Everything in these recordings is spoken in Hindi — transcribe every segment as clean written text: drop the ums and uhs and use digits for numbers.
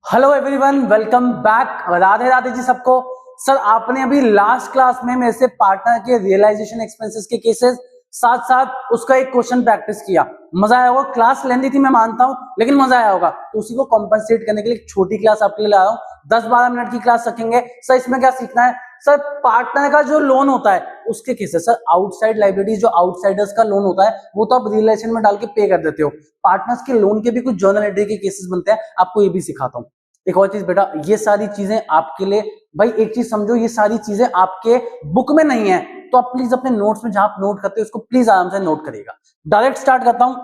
Hello everyone, welcome back. Radhe Radhe ji सबको। सर आपने अभी लास्ट क्लास में मेरे से पार्टनर के रियलाइजेशन एक्सपेंसेस के केसेस साथ साथ उसका एक क्वेश्चन प्रैक्टिस किया। मजा आया होगा। क्लास लेंदी थी मैं मानता हूं, लेकिन मजा आया होगा। तो उसी को कॉम्पनसेट करने के लिए एक छोटी क्लास आपके लिए ला रहा हूं। 10-12 मिनट की क्लास रखेंगे। सर इसमें क्या सीखना है? सर पार्टनर का जो लोन होता है उसके केसेस, सर आउटसाइड लाइबिलिटीज जो आउटसाइडर्स का लोन होता है वो तो आप रिलेशन में डाल के पे कर देते हो। पार्टनर्स के लोन के भी कुछ जर्नल एंट्री के केसेस बनते हैं, आपको ये भी सिखाता हूं। एक और चीज बेटा, ये सारी चीजें आपके लिए, भाई एक चीज समझो, ये सारी चीजें आपके बुक में नहीं है, तो आप प्लीज अपने नोट्स में जहां आप नोट करते हो उसको प्लीज आराम से नोट करिएगा। डायरेक्ट स्टार्ट करता हूं।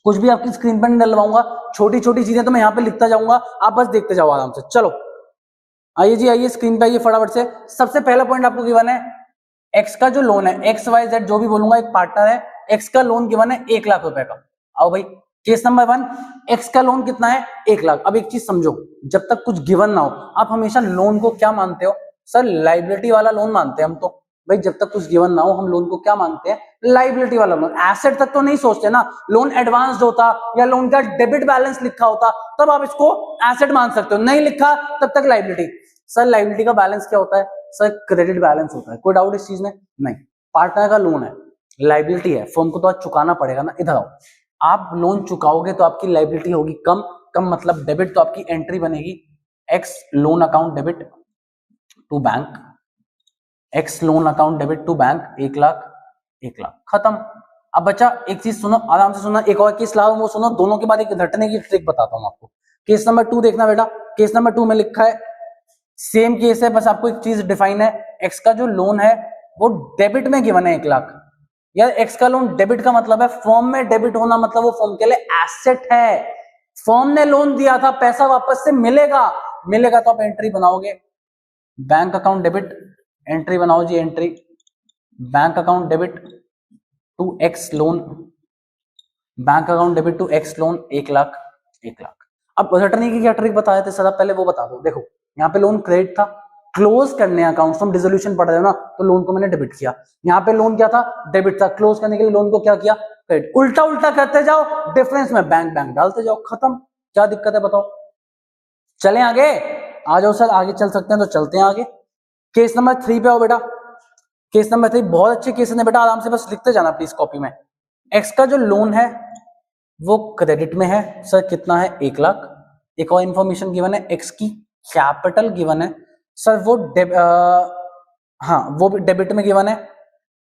कुछ भी आपकी स्क्रीन पर नहीं डलवाऊंगा, छोटी छोटी चीजें तो मैं यहाँ पे लिखता जाऊंगा, आप बस देखते जाओ आराम से। चलो आइए जी, आइए स्क्रीन पे आइए फटाफट से। सबसे पहला पॉइंट आपको गिवन है, एक्स का जो लोन है, एक्स वाई जेड जो भी बोलूंगा, एक पार्टनर है, एक्स का लोन गिवन है 1 लाख रुपए का। आओ भाई, केस नंबर 1, एक्स का लोन कितना है? 1 लाख। अब एक चीज समझो, जब तक कुछ गिवन ना हो आप हमेशा लोन को क्या मानते हो? सर लाइबिलिटी वाला लोन मानते हैं हम तो। भाई जब तक कुछ गिवन ना हो हम लोन को क्या मानते हैं? लाइबिलिटी वाला लोन। एसेट तक तो नहीं सोचते ना। लोन एडवांस्ड होता या लोन का डेबिट बैलेंस लिखा होता तब आप इसको एसेट मान सकते हो, नहीं लिखा तब तक लाइबिलिटी। सर लाइबिलिटी का बैलेंस क्या होता है? सर क्रेडिट बैलेंस होता है। कोई डाउट इस चीज में? नहीं। पार्टनर का लोन है, लाइबिलिटी है, फर्म को तो आज चुकाना पड़ेगा ना। इधर आओ, आप लोन चुकाओगे तो आपकी लाइबिलिटी होगी कम। कम मतलब डेबिट, तो आपकी एंट्री बनेगी x loan account debit to bank, x loan account debit to bank 1 lakh, 1 lakh, खत्म। अब बच्चा एक चीज सुनो, आराम से सुनो, एक और केस लाओ, वो सुनो, दोनों के बाद एक रटने की ट्रिक बताता हूं आपको। केस नंबर 2 देखना बेटा। केस नंबर 2 में लिखा है, सेम केस है, बस आपको एक चीज डिफाइन है, एक्स का जो लोन है वो डेबिट में गिवन है 1 लाख। यार एक्स का लोन डेबिट का मतलब है फर्म में डेबिट होना, मतलब वो फर्म के लिए एसेट है। फर्म ने लोन दिया था, पैसा वापस से मिलेगा। मिलेगा तो आप एंट्री बनाओगे, बैंक अकाउंट डेबिट, एंट्री बनाओ जी, entry bank account debit to X loan, bank account debit to X loan 1 lakh, 1 lakh. अब रटने की क्या ट्रिक बताए थे सर? पहले वो बता दो। देखो यहाँ पे लोन क्रेडिट था, क्लोज करने अकाउंट, तुम डिसोल्यूशन पढ़ रहे हो ना, तो लोन को मैंने डेबिट किया। यहाँ पे लोन क्या था? डेबिट था। क्लोज करने के लिए लोन को क्या किया? क्रेडिट। उल्टा उल्टा करते जाओ, डिफरेंस में बैंक बैंक डालते जाओ, खत्म। क्या दिक्कत है बताओ? चलें आगे? आ जाओ सर, आगे चल सकते हैं तो चलते हैं आगे। केस नंबर 3 पे आओ बेटा। केस नंबर 3 बहुत अच्छे केस है बेटा, आराम से बस लिखते जाना प्लीज कॉपी में। एक्स का जो लोन है वो क्रेडिट में है, सर कितना है? 1 लाख। एक और इंफॉर्मेशन गिवन है, एक्स की कैपिटल गिवन है, सर वो हाँ वो भी डेबिट में गिवन है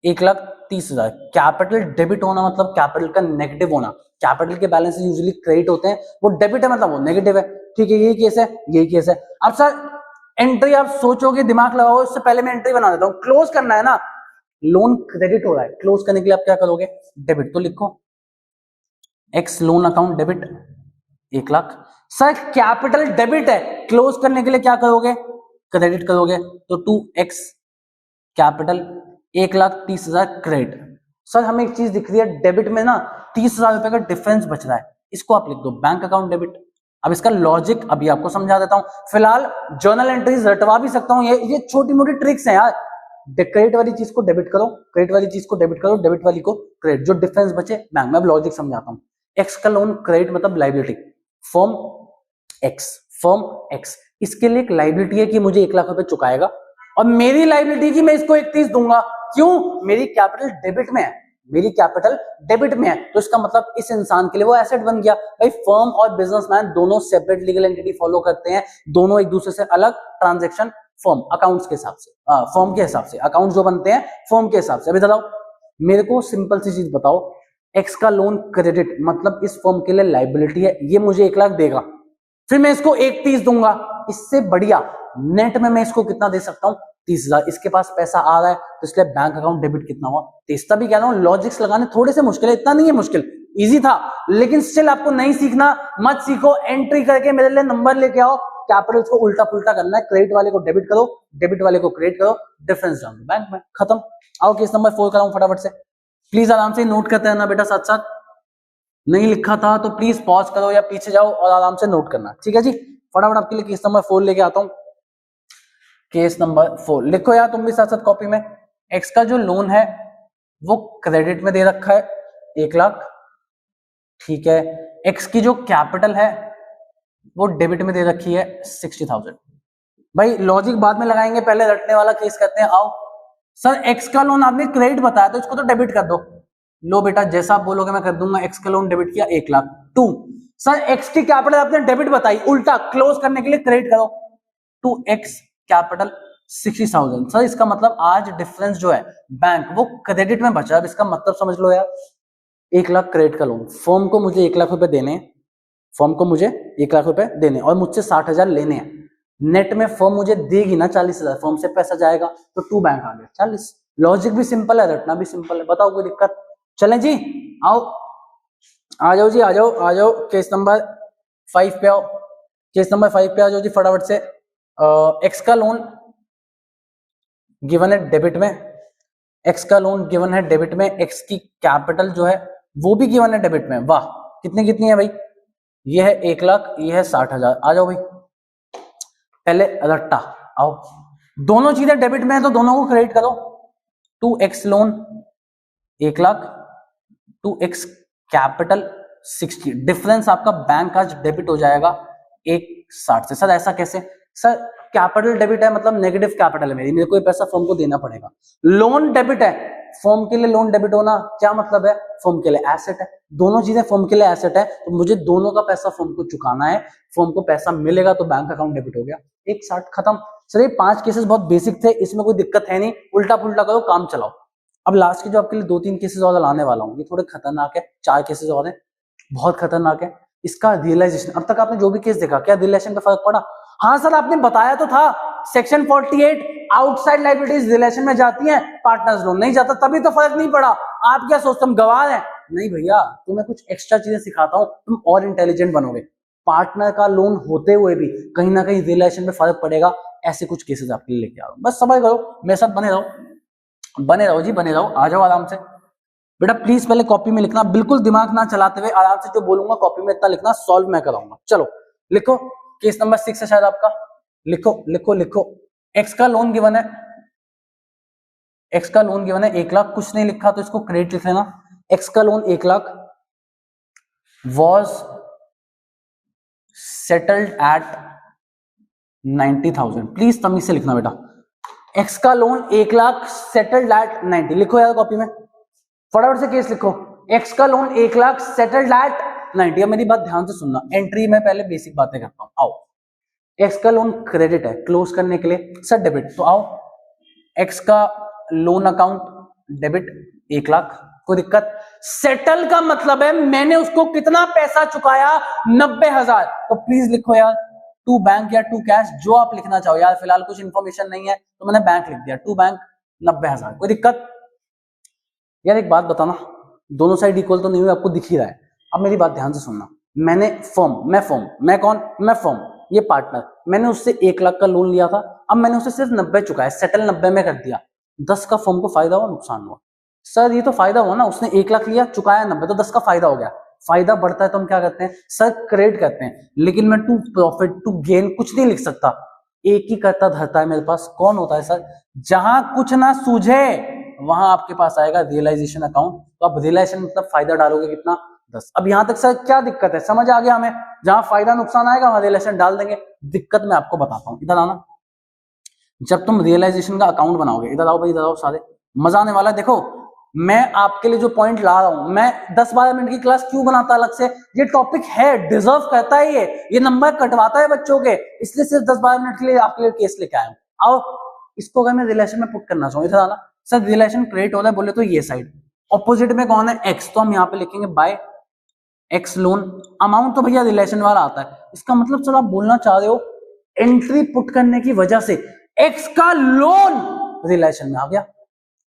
1,30,000। कैपिटल डेबिट होना मतलब कैपिटल का नेगेटिव होना। कैपिटल के बैलेंस यूजुअली क्रेडिट होते हैं, वो डेबिट है मतलब वो नेगेटिव है। ठीक है, यही केस है, यही केस है। अब सर एंट्री आप सोचोगे, दिमाग लगाओ, उससे पहले मैं एंट्री बना देता हूं। क्लोज करना है ना, लोन क्रेडिट हो रहा है, क्लोज करने के लिए आप क्या करोगे? डेबिट। तो लिखो x loan account debit 1 lakh. Sir capital debit है, क्लोज करने के लिए क्या करोगे? क्रेडिट करोगे। तो 2x कैपिटल 1,30,000 क्रेडिट। सर हमें एक चीज दिख रही है, डेबिट में ना 30,000 रुपए का डिफरेंस बच रहा है, इसको आप लिख दो बैंक अकाउंट डेबिट। अब इसका लॉजिक अभी आपको समझा देता हूं, फिलहाल जर्नल एंट्रीज रटवा भी सकता हूं, ये छोटी मोटी ट्रिक्स हैं यार। क्रेडिट वाली चीज को डेबिट करो, क्रेडिट वाली चीज को डेबिट करो, डेबिट वाली को क्रेडिट, जो डिफरेंस बचे बैंक में। अब लॉजिक समझाता हूं। एक्स का लोन क्रेडिट मतलब liability, firm x, firm x, इसके लिए एक लाइबिलिटी है कि मुझे 1 लाख रुपए चुकाएगा, और मेरी लाइबिलिटी की मैं इसको 31 दूंगा। क्यों? मेरी कैपिटल डेबिट में है, मेरी कैपिटल डेबिट में है, तो इसका मतलब इस इंसान के लिए वो एसेट बन गया। भाई फर्म और बिजनेसमैन दोनों सेपरेट लीगल एंटिटी फॉलो करते हैं, दोनों एक दूसरे से अलग ट्रांजैक्शन फर्म अकाउंट्स के हिसाब से, फर्म के हिसाब से अकाउंट जो बनते हैं फर्म के हिसाब से। अभी बताओ मेरे को सिंपल सी चीज बताओ, एक्स का लोन क्रेडिट मतलब इस फर्म के लिए लाइबिलिटी है, ये मुझे 1 लाख देगा, फिर मैं इसको 31 दूंगा। इससे बढ़िया नेट में मैं इसको कितना दे सकता हूं? 30,000। इसके पास पैसा आ रहा है तो इसलिए बैंक अकाउंट डेबिट कितना हुआ? 30। तभी कह रहा हूं लॉजिक्स लगाने थोड़े से मुश्किल है, इतना नहीं है मुश्किल, इजी था, लेकिन स्टिल आपको नहीं सीखना मत सीखो। एंट्री करके मेरे लिए नंबर लेके आओ, कैपिटल्स को उल्टा पुल्टा करना है, क्रेडिट वाले को डेबिट करो, डेबिट वाले को क्रेडिट करो, डिफरेंस डाल दो बैंक में, खत्म। आओ केस नंबर 4 कराऊं फटाफट से, प्लीज आराम से नोट करते रहना बेटा साथ साथ। नहीं लिखा था तो प्लीज पॉज करो या पीछे जाओ और आराम से नोट करना, ठीक है जी। फटाफट आपके लिए केस नंबर 4 लेके आता हूं। केस नंबर 4 लिखो यार तुम भी साथ साथ कॉपी में। एक्स का जो लोन है वो क्रेडिट में दे रखा है 1 लाख, ठीक है। एक्स की जो कैपिटल है वो डेबिट में दे रखी है 60,000। भाई लॉजिक बाद में लगाएंगे, पहले रटने वाला केस करते हैं। आओ सर, एक्स का लोन आपने क्रेडिट बताया तो इसको तो डेबिट कर दो। लो बेटा, जैसा आप बोलोगे मैं कर दूंगा। एक्स का लोन डेबिट किया 1 लाख। टू सर, एक्स की कैपिटल आपने डेबिट बताई, उल्टा क्लोज करने के लिए क्रेडिट करो। 2x capital 60,000। सर इसका मतलब आज डिफरेंस जो है बैंक वो क्रेडिट में बचा। अब इसका मतलब समझ लो यार, 1 लाख क्रेडिट का लोन, फर्म को मुझे 1 लाख रुपए देने हैं, फर्म को मुझे 1 लाख रुपए देने और मुझसे 60,000 लेने हैं। नेट में फर्म मुझे देगी ना 40,000, फर्म से पैसा जाएगा तो टू बैंक आ गया 40। लॉजिक भी सिंपल है, रटना भी सिंपल है। बताओ कोई दिक्कत? चलें जी, आओ आ जाओ जी, आ जाओ आ जाओ। केस नंबर 5 पे आओ, केस नंबर 5 पे आ जाओ जी फटाफट से। एक्स का लोन गिवन है डेबिट में, एक्स का लोन गिवन है डेबिट में, एक्स की कैपिटल जो है वो भी गिवन है डेबिट में। वाह, कितनी कितनी है भाई? ये है 1 लाख, ये है 60,000। आ जाओ भाई, पहले रट्टा। आओ, दोनों चीजें डेबिट में है तो दोनों को क्रेडिट करो। 2x loan 1 lakh, 2x capital 60। Difference आपका बैंक आज डेबिट हो जाएगा 160 से। सर ऐसा कैसे? सर कैपिटल डेबिट है मतलब नेगेटिव कैपिटल है मेरे को ये पैसा फर्म को देना पड़ेगा। लोन डेबिट है, फर्म के लिए लोन डेबिट होना क्या मतलब है? फर्म के लिए एसेट है। दोनों चीजें फर्म के लिए एसेट है तो मुझे दोनों का पैसा फर्म को चुकाना है। फर्म को पैसा मिलेगा तो बैंक अकाउंट डेबिट हो गया। 160 खत्म। सर ये 5 केसेस बहुत बेसिक थे, इसमें कोई दिक्कत है नहीं, उल्टा पुल्टा करो काम चलाओ। अब लास्ट के जो आपके लिए 2-3 केसेस और लाने वाला हूँ, ये थोड़े खतरनाक है। 4 केसेस और हैं, बहुत खतरनाक है। इसका रियलाइजेशन, अब तक आपने जो भी केस देखा क्या रिलेशन पे फर्क पड़ा? हाँ सर आपने बताया तो था सेक्शन 48 आउटसाइड लायबिलिटीज रिलेशन में जाती हैं, पार्टनर्स लोन नहीं जाता, तभी तो फर्क नहीं पड़ा। आप क्या सोचते, हम गवाह हैं? नहीं भैया, तुम्हें कुछ एक्स्ट्रा चीजें सिखाता हूं, तुम और इंटेलिजेंट बनोगे। पार्टनर का लोन होते हुए भी कहीं ना कहीं रिलेशन में फर्क पड़ेगा। ऐसे कुछ केसेस आपके लिए लेके आ रहा हूं, बस समझ करो, मेरे साथ बने रहो, बने रहो जी, बने रहो। आ जाओ आराम से बेटा, प्लीज पहले कॉपी में लिखना, बिल्कुल दिमाग ना चलाते हुए आराम से जो बोलूंगा कॉपी में इतना लिखना, सॉल्व मैं कराऊंगा। चलो लिखो, केस नंबर 6 है शायद आपका। लिखो लिखो लिखो। एक्स का लोन गिवन है, एक्स का लोन गिवन है 1 लाख। कुछ नहीं लिखा तो इसको क्रेडिट लिख लेना। एक्स का loan 1 lakh was settled at 90,000। Please तमीज से लिखना बेटा। एक्स का लोन 1 लाख सेटल्ड एट 90। लिखो यार कॉपी में, फटाफट से केस लिखो। एक्स का लोन 1 लाख सेटल्ड एट 90। अब मेरी बात ध्यान से सुनना, एंट्री में पहले बेसिक बातें करता हूं। आओ, एक्स का लोन क्रेडिट है, क्लोज करने के लिए सर डेबिट, तो आओ एक्स का लोन अकाउंट डेबिट 1 लाख, कोई दिक्कत? सेटल का मतलब है मैंने उसको कितना पैसा चुकाया, 90,000। तो प्लीज लिखो यार, टू बैंक या टू कैश, जो आप लिखना चाहो यार। फिलहाल कुछ इंफॉर्मेशन नहीं है तो मैंने बैंक लिख दिया, टू बैंक 90,000, कोई दिक्कत? यार एक बात बताना, दोनों साइड इक्वल तो नहीं हुई, आपको दिख ही रहा है। अब मेरी बात ध्यान से सुनना, मैंने फर्म, मैं कौन? मैं फर्म, ये पार्टनर, मैंने उससे 1 लाख का लोन लिया था, अब मैंने उसे सिर्फ 90 चुकाया, सेटल 90 में कर दिया। 10 का फर्म को फायदा हुआ, नुकसान हुआ? सर ये तो फायदा हुआ ना, उसने 1 लाख लिया, चुकाया 90, तो 10 का फायदा हो गया। फायदा बढ़ता है तो हम क्या करते हैं सर? क्रेडिट करते हैं। लेकिन मैं टू प्रॉफिट टू गेन कुछ नहीं लिख सकता। एक ही करता धरता है मेरे पास, कौन होता है सर? जहां कुछ ना सूझे वहां आपके पास आएगा रियलाइजेशन अकाउंट। तो आप रियलाइजेशन मतलब फायदा डालोगे कितना? 10। अब यहां तक सर क्या दिक्कत है, समझ आ गया हमें? जहां फायदा नुकसान आएगा वहां रियलाइजेशन डाल देंगे। दिक्कत मैं आपको बताता हूं, इधर आना। जब तुम रियलाइजेशन का अकाउंट बनाओगे, इधर आओ भाई, इधर आओ सारे, मजा आने वाला है। देखो मैं आपके लिए जो पॉइंट ला रहा हूं, मैं 10-12 मिनट की क्लास क्यों बनाता अलग से? ये टॉपिक है, डिजर्व करता है, ये नंबर कटवाता है बच्चों के, इसलिए सिर्फ 10-12 मिनट के लिए आपके लिए केस लेके आया हूं। आओ, इसको अगर मैं रिलेशन में पुट करना चाहूँ, इधर आना। सर रिलेशन क्रिएट हो रहा है बोले तो ये साइड, ऑपोजिट में कौन है? एक्स, तो हम यहाँ पे लिखेंगे बाय एक्स लोन। अमाउंट तो भैया रिलेशन वाला आता है, इसका मतलब सर आप बोलना चाह रहे हो एंट्री पुट करने की वजह से एक्स का लोन रिलेशन में आ गया।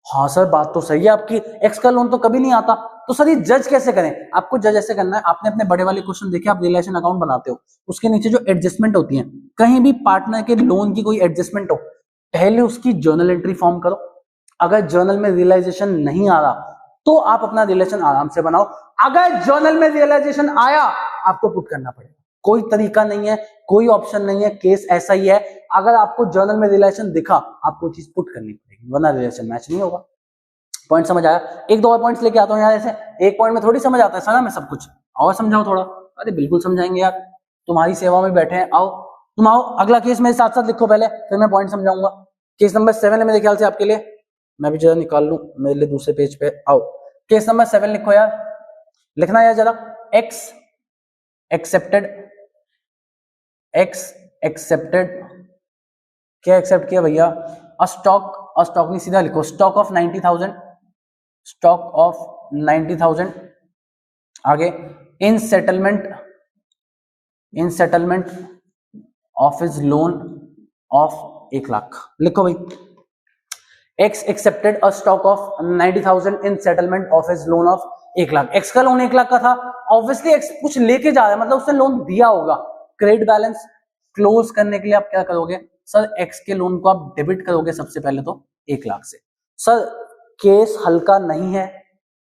हाँ सर बात तो सही है आपकी, एक्स का लोन तो कभी नहीं आता। तो सर ये जज कैसे करें? आपको जज ऐसे करना है, आपने अपने बड़े वाले क्वेश्चन देखे, आप रिलेशन अकाउंट बनाते हो, उसके नीचे जो एडजस्टमेंट होती है, कहीं भी पार्टनर के लोन की कोई एडजस्टमेंट हो, पहले उसकी जर्नल एंट्री फॉर्म करो। अगर जर्नल में रियलाइजेशन नहीं आ रहा तो आप अपना रिलेशन आराम से बनाओ। अगर जर्नल में रियलाइजेशन आया आपको पुट करना पड़ेगा, कोई तरीका नहीं है, कोई ऑप्शन नहीं है, केस ऐसा ही है। अगर आपको जर्नल में रिलेशन दिखा आपको चीज पुट करनी पड़ेगी, वरना रिलेशन मैच नहीं होगा। पॉइंट समझ आया? एक दो और पॉइंट्स लेके आता हूं यार, ऐसे एक पॉइंट में थोड़ी समझ आता है सारा में सब कुछ, और समझाओ थोड़ा। अरे बिल्कुल समझाएंगे यार, तुम्हारी सेवा में बैठे हैं, आओ तुम आओ। अगला केस मेरे साथ साथ लिखो पहले, फिर मैं पॉइंट समझाऊंगा। केस नंबर 7 है मेरे ख्याल से आपके लिए, मैं भी जरा निकाल लूं मेरे लिए दूसरे पेज पे। आओ केस नंबर 7 लिखो यार, लिखना यार जरा। एक्स एक्सेप्टेड, एक्स एक्सेप्टेड, क्या एक्सेप्ट किया भैया? स्टॉक नहीं, सीधा लिखो स्टॉक ऑफ 90,000, स्टॉक ऑफ 90,000। आगे in settlement of his loan of 1 lakh. लिखो भाई, X accepted a stock of 90,000 in settlement of his loan of 1 lakh. X का लोन 1 लाख का था, ऑब्वियसली एक्स कुछ लेके जा रहा है, मतलब उसने लोन दिया होगा। क्रेडिट बैलेंस क्लोज करने के लिए आप क्या करोगे सर? एक्स के लोन को आप डेबिट करोगे सबसे पहले तो 1 लाख से। सर केस हल्का नहीं है,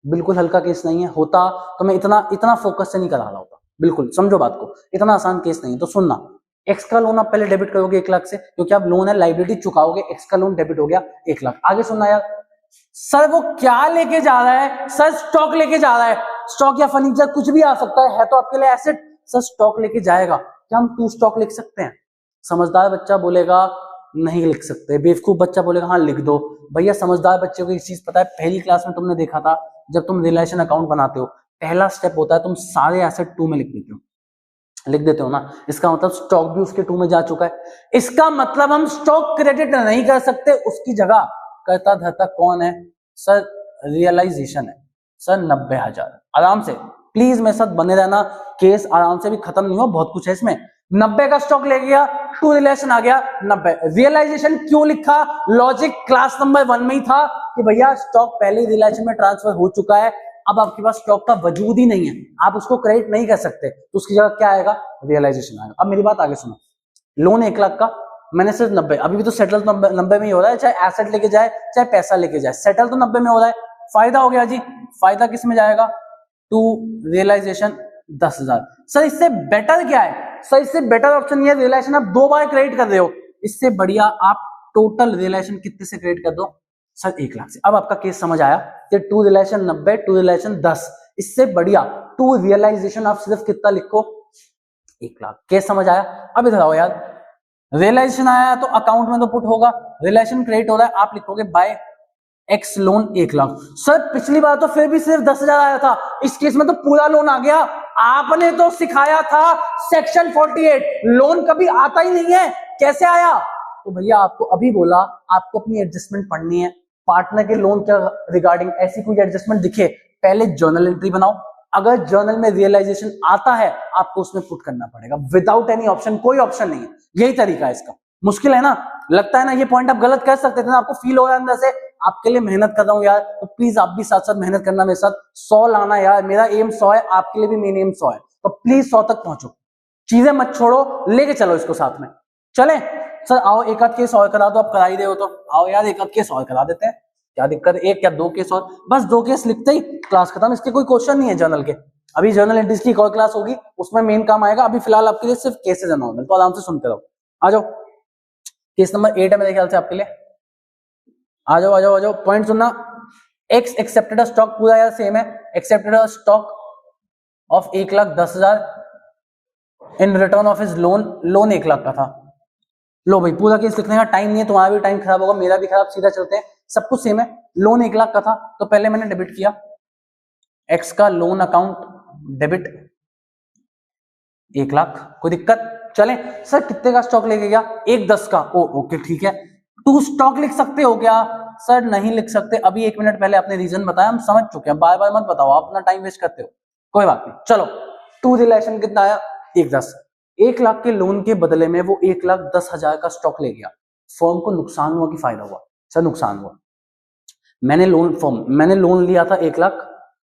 बिल्कुल हल्का केस नहीं है। होता तो मैं इतना फोकस से नहीं करा रहा होता, बिल्कुल समझो बात को, इतना आसान केस नहीं है। तो सुनना, एक्स का लोन आप पहले डेबिट करोगे 1 लाख से, क्योंकि आप लोन है लाइबिलिटी चुकाओगे, एक्स का लोन डेबिट हो गया 1 लाख। आगे सुनना यार, सर वो क्या लेके जा रहा है? सर स्टॉक लेके जा रहा है, स्टॉक या फर्नीचर कुछ भी आ सकता है तो आपके लिए एसेट। सर स्टॉक लेके जाएगा, क्या हम टू स्टॉक लिख सकते हैं? समझदार बच्चा बोलेगा नहीं लिख सकते, बेवकूफ बच्चा बोलेगा हाँ लिख दो। भैया समझदार बच्चे को एक चीज पता है, पहली क्लास में तुमने देखा था, जब तुम रिलेशन अकाउंट बनाते हो पहला स्टेप होता है तुम सारे एसेट 2 में लिख देते हो ना। इसका मतलब स्टॉक भी उसके 2 में जा चुका है। इसका मतलब हम स्टॉक क्रेडिट नहीं कर सकते, उसकी जगह करता धरता कौन है सर? रियलाइजेशन है सर, 90,000। आराम से प्लीज मेरे साथ बने रहना, केस आराम से भी खत्म नहीं हो, बहुत कुछ है इसमें। 90 का स्टॉक ले गया, टू रिलेशन आ गया 90। रियलाइजेशन क्यों लिखा? लॉजिक क्लास नंबर 1 में ही था कि भैया स्टॉक पहले रिलेशन में ट्रांसफर हो चुका है, अब आपके पास स्टॉक का वजूद ही नहीं है, आप उसको क्रेडिट नहीं कर सकते, तो उसकी जगह क्या आएगा? रियलाइजेशन आएगा। अब मेरी बात आगे सुनो, लोन 1 लाख का, मैंने सिर्फ 90, अभी भी तो सेटल तो 90 में ही हो रहा है, चाहे एसेट लेके जाए चाहे पैसा लेके जाए, सेटल तो 90 में हो रहा है। फायदा हो गया जी, फायदा किस में जाएगा? To realisation 10,000। सर इससे बेटर क्या है? सर इससे बेटर ऑप्शन ये, रियलाइजेशन आप 2 बार क्रेडिट कर रहे हो, इससे बढ़िया आप टोटल रियलाइजेशन कितने से क्रेडिट कर दो सर? 1 लाख से। अब आपका केस समझ आया कि टू रियलाइजेशन 90, टू रियलाइजेशन 10, इससे बढ़िया टू रियलाइजेशन आप सिर्फ कितना लिखो? 1 लाख। केस समझ आया? अब इधर आओ यार, रियलाइजेशन आया तो अकाउंट में तो पुट होगा, रियलाइजेशन क्रेडिट हो रहा है, आप लिखोगे by x loan 1 lakh. Sir पिछली बार तो फिर भी सिर्फ 10,000 आया था, इस केस में तो पूरा लोन आ गया। आपने तो सिखाया था सेक्शन 48, लोन कभी आता ही नहीं है, कैसे आया? तो भैया आपको अभी बोला आपको अपनी एडजस्टमेंट पढ़नी है, पार्टनर के लोन के रिगार्डिंग ऐसी कोई एडजस्टमेंट दिखे पहले जर्नल एंट्री बनाओ, अगर जर्नल में रियलाइजेशन आता है आपको उसमें पुट करना पड़ेगा, विदाउट एनी ऑप्शन, कोई ऑप्शन नहीं है। यही तरीका है इसका। मुश्किल है ना, लगता है ना ये पॉइंट आप गलत कर सकते थे ना, आपको फील हो रहा है अंदर से, आपके लिए मेहनत कर रहा हूं यार, तो प्लीज आप भी साथ साथ मेहनत करना मेरे साथ, 100 लाना यार, मेरा एम 100 है, आपके लिए भी मेन एम 100 है, तो प्लीज 100 तक पहुंचो, चीजें मत छोड़ो, लेके चलो इसको साथ में। चले सर आओ एक आध केस और करा दो, आप करा ही रहे हो तो आओ यार एक आध केस और करा देते हैं, क्या दिक्कत है? 1 या 2 केस और, बस 2 केस लिखते ही क्लास खत्म। इसके कोई क्वेश्चन नहीं है जर्नल के, अभी जर्नल एंट्रीज की एक और क्लास होगी उसमें मेन काम आएगा, अभी फिलहाल आपके लिए सिर्फ केसेस है नॉर्मल, तो आराम से सुनते रहो। आ जाओ, केस नंबर 8 है मेरे ख्याल से आपके लिए, आ जाओ आ जाओ आ जाओ। पॉइंट सुनना, एक्स एक्सेप्टेड स्टॉक, पूरा यार सेम है, accepted stock of 1,10,000 in return of his loan 1 lakh का था। लो भाई पूरा केस लिखने का टाइम नहीं है, तुम्हारा भी टाइम खराब होगा, मेरा भी खराब, सीधा चलते हैं, सब कुछ सेम है। लोन 1 लाख का था तो पहले मैंने डेबिट किया, एक्स का लोन अकाउंट डेबिट 1 लाख, कोई दिक्कत? चले सर कितने का स्टॉक लेके गया? 1,10 का। ओ ओके ठीक है, टू स्टॉक लिख सकते हो क्या? सर नहीं लिख सकते, अभी 1 मिनट पहले आपने रीजन बताया, हम समझ चुके हैं, बार बार मत बताओ, आप अपना टाइम वेस्ट करते हो, कोई बात नहीं। चलो टू रिलेशन कितना आया? 1,10। 1 लाख के लोन के बदले में वो 1,10,000 का स्टॉक ले गया, फर्म को नुकसान हुआ कि फायदा हुआ? सर नुकसान हुआ। मैंने लोन लिया था 1 लाख,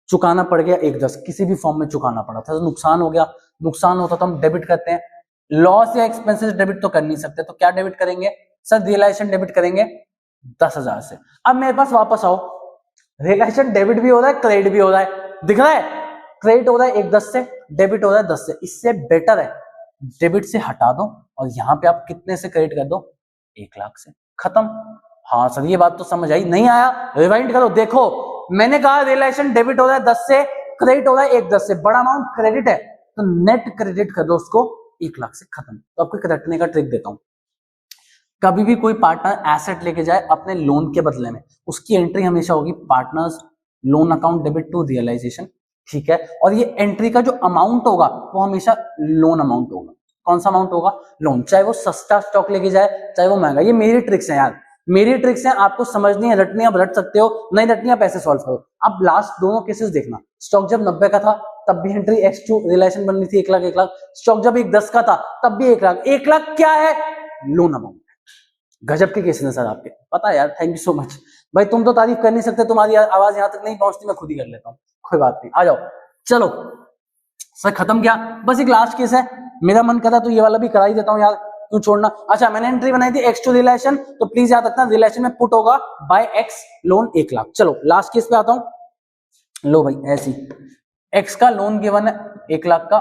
चुकाना पड़ गया 1,10, किसी भी फॉर्म में चुकाना पड़ा था, तो नुकसान हो गया। नुकसान होता तो हम डेबिट करते हैं, लॉस या एक्सपेंसेस डेबिट तो कर नहीं सकते, तो क्या डेबिट करेंगे सर? रियलाइजेशन डेबिट करेंगे 10,000 से। अब मेरे पास वापस आओ, रियलाइजेशन डेबिट भी हो रहा है, क्रेडिट भी हो रहा है, दिख रहा है? क्रेडिट हो रहा है 1,10 से, डेबिट हो रहा है 10 से, इससे बेटर है डेबिट से हटा दो और यहाँ पे आप कितने से क्रेडिट कर दो? 1 लाख से, खत्म। हाँ सर ये बात तो समझ आई, नहीं आया रिवाइंड करो, देखो मैंने कहा रियलाइजेशन डेबिट हो रहा है 10 से, क्रेडिट हो रहा है 1,10 से, बड़ा अमाउंट क्रेडिट है तो नेट क्रेडिट कर दो उसको 1 लाख से खत्म। तो आपको एक रटने का ट्रिक देता हूं, कभी भी कोई पार्टनर एसेट लेके जाए अपने लोन के बदले में, उसकी एंट्री हमेशा होगी partners loan account debit to realisation, ठीक है। और ये एंट्री का जो अमाउंट होगा वो हमेशा लोन अमाउंट होगा। कौन सा अमाउंट होगा? लोन, चाहे वो सस्ता स्टॉक लेके जाए चाहे वो महंगा। ये मेरी ट्रिक्स है यार, मेरी ट्रिक्स है, आपको समझनी है, रटनी आप रट सकते हो, नहीं रटनी आप ऐसे सॉल्व करो। आप लास्ट दोनों केसेस देखना, स्टॉक जब 90 का था तब भी एंट्री X2 रिलेशन बन रही थी 1 लाख 1 लाख, स्टॉक जब 10 का था तब भी 1 लाख। 1 लाख क्या है? Loan amount. गजब के केसेस हैं सर आपके, पता है यार, थैंक यू सो मच भाई। तुम तो तारीफ कर नहीं सकते, तुम्हारी आवाज यहां तक नहीं पहुंचती, मैं खुद ही कर लेता हूँ, कोई बात नहीं, आ जाओ। चलो सर खत्म किया, बस एक लास्ट केस है, मेरा मन करा तो ये वाला भी करा ही देता हूँ यार, क्यों छोड़ना। अच्छा, मैंने एंट्री बनाई थी X2 रिलेशन, तो प्लीज याद रखना रिलेशन में पुट होगा बाय X लोन 1 लाख। चलो लास्ट केस पे आता हूं। लो भाई ऐसी X का लोन गिवन है 1 लाख का,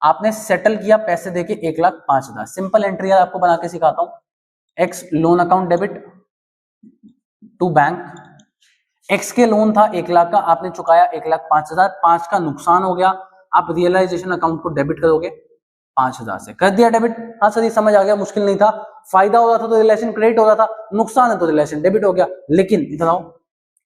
आपने सेटल किया पैसे देके 1,05,000। सिंपल एंट्री यार आपको बना के सिखाता हूं। X loan account debit to bank, X के लोन था 1 लाख का, आपने चुकाया 1,05,000, 5 का नुकसान हो गया, आप रियलाइजेशन अकाउंट को डेबिट करोगे 5,000 से। कर दिया डेबिट। हाँ सर ये समझ आ गया, मुश्किल नहीं था, फायदा हो रहा था तो रिलेशन क्रेडिट हो रहा था, नुकसान है तो रिलेशन डेबिट हो गया। लेकिन इधर आओ,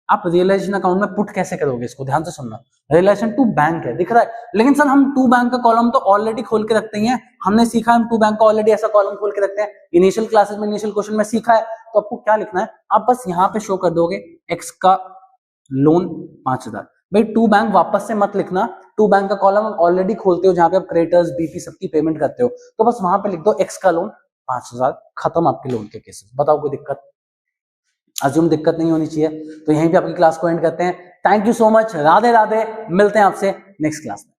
आप रियलाइजेशन अकाउंट में पुट कैसे करोगे, इसको ध्यान से सुनना। रिलेशन टू बैंक है, दिख रहा है, लेकिन सर हम टू बैंक का कॉलम तो ऑलरेडी खोल के रखते हैं, हमने सीखा हम टू बैंक का ऑलरेडी ऐसा कॉलम खोल के रखते हैं, इनिशियल क्लासेस में इनिशियल क्वेश्चन में सीखा है। तो आपको क्या लिखना है, आप बस यहाँ पे शो कर दोगे X का लोन 5,000। भाई टू बैंक वापस से मत लिखना, टू बैंक का कॉलम ऑलरेडी खोलते हो जहां पे आप क्रेडिटर्स बीपी सबकी पेमेंट करते हो, तो बस वहां पे लिख दो X का लोन 5,000, खत्म आपके लोन के केसेस। बताओ कोई दिक्कत? अज्यूम दिक्कत नहीं होनी चाहिए। तो यहीं पे आपकी क्लास को एंड करते हैं। Thank you so much, Radhe Radhe, मिलते हैं आपसे नेक्स्ट क्लास में।